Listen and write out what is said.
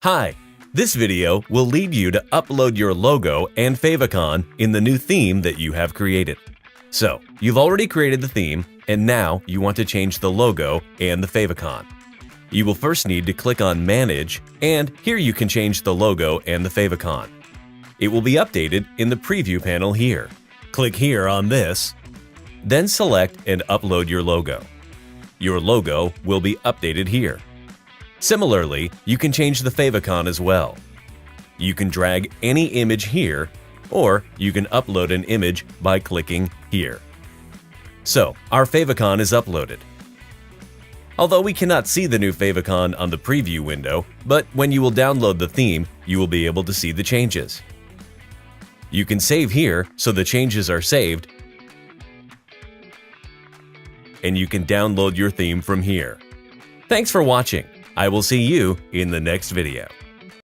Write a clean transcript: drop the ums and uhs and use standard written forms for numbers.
Hi, this video will lead you to upload your logo and favicon in the new theme that you have created. So, you've already created the theme, and now you want to change the logo and the favicon. You will first need to click on Manage, and here you can change the logo and the favicon. It will be updated in the preview panel here. Click here on this, then select and upload your logo. Your logo will be updated here. Similarly, you can change the favicon as well. You can drag any image here, or you can upload an image by clicking here. So, our favicon is uploaded. Although we cannot see the new favicon on the preview window, but when you will download the theme, you will be able to see the changes. You can save here so the changes are saved, and you can download your theme from here. Thanks for watching. I will see you in the next video.